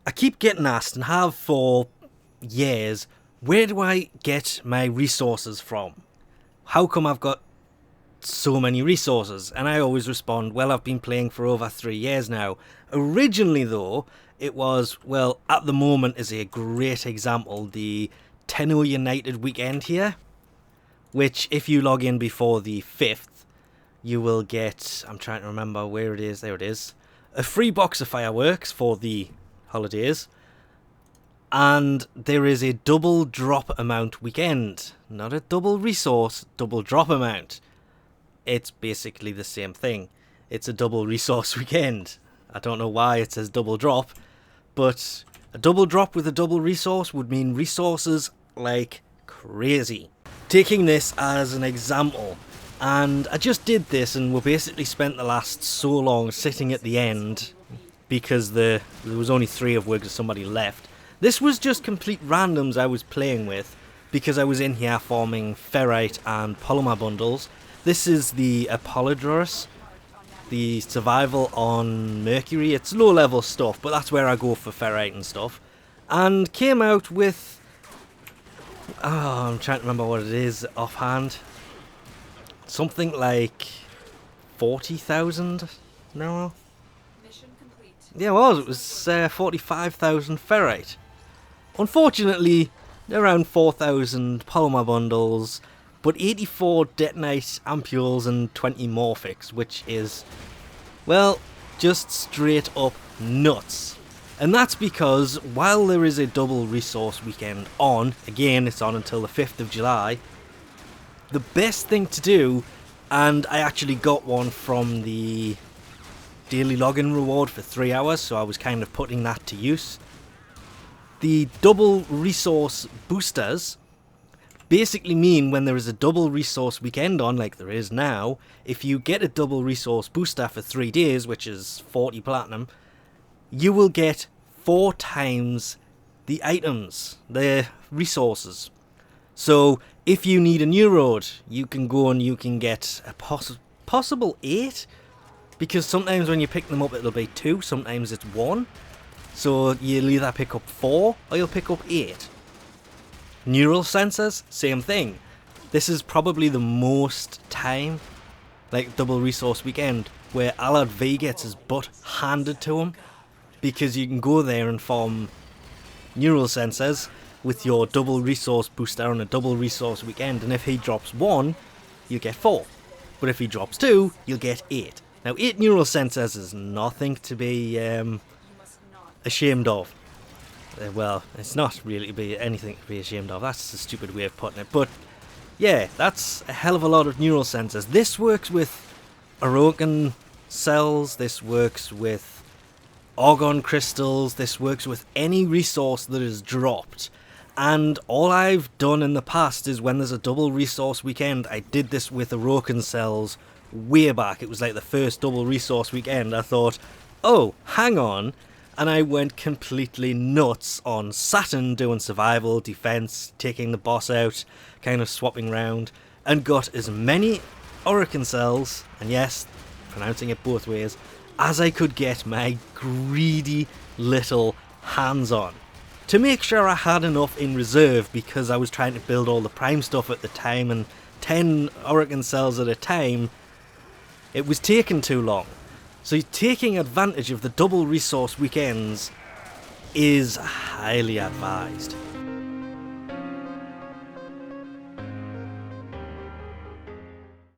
I keep getting asked, and have for years, where do I get my resources from? How come I've got so many resources? And I always respond, well, I've been playing for over 3 years now. Originally though, it was, well, at the moment is a great example, the Tenno United Weekend here, which if you log in before the 5th, you will get, I'm trying to remember where it is, there it is, a free box of fireworks for the holidays, and there is a double drop amount weekend. Not a double resource, double drop amount. It's basically the same thing. It's a double resource weekend. I don't know why it says double drop, but a double drop with a double resource would mean resources like crazy. Taking this as an example, and I just did this and we basically spent the last so long sitting at the end because there was only 3 of us and somebody left. This was just complete randoms I was playing with because I was in here farming ferrite and polymer bundles. This is the Apollodorus, the survival on Mercury. It's low level stuff, but that's where I go for ferrite and stuff. And came out with, oh, I'm trying to remember what it is offhand. Something like 40,000? No? Mission complete. Yeah, it was 45,000 ferrite. Unfortunately, around 4,000 polymer bundles, but 84 detonite ampules and 20 morphics, which is, well, just straight up nuts. And that's because while there is a double resource weekend on, again it's on until the 5th of July, the best thing to do, and I actually got one from the daily login reward for 3 hours, so I was kind of putting that to use. The double resource boosters basically mean when there is a double resource weekend on, like there is now, if you get a double resource booster for 3 days, which is 40 platinum, you will get 4 times the items, the resources. So if you need a new road, you can go and you can get a possible 8, because sometimes when you pick them up it'll be 2, sometimes it's 1. So you'll either pick up 4 or you'll pick up 8. Neural sensors, same thing. This is probably the most time, like double resource weekend, where Allard V gets his butt handed to him, because you can go there and farm neural sensors with your double resource booster on a double resource weekend, and if he drops 1, you get 4. But if he drops 2, you'll get 8. Now 8 neural sensors is nothing to be ashamed of. Well, it's not really to be anything to be ashamed of. That's a stupid way of putting it. But yeah, that's a hell of a lot of neural sensors. This works with Orokin cells. This works with Argon crystals. This works with any resource that is dropped. And all I've done in the past is when there's a double resource weekend, I did this with Orokin cells way back. It was like the first double resource weekend. I thought, oh, hang on. And I went completely nuts on Saturn doing survival, defense, taking the boss out, kind of swapping around, and got as many Orokin cells, and yes, pronouncing it both ways, as I could get my greedy little hands on. To make sure I had enough in reserve, because I was trying to build all the prime stuff at the time, and 10 Orokin cells at a time, it was taking too long. So taking advantage of the double resource weekends is highly advised.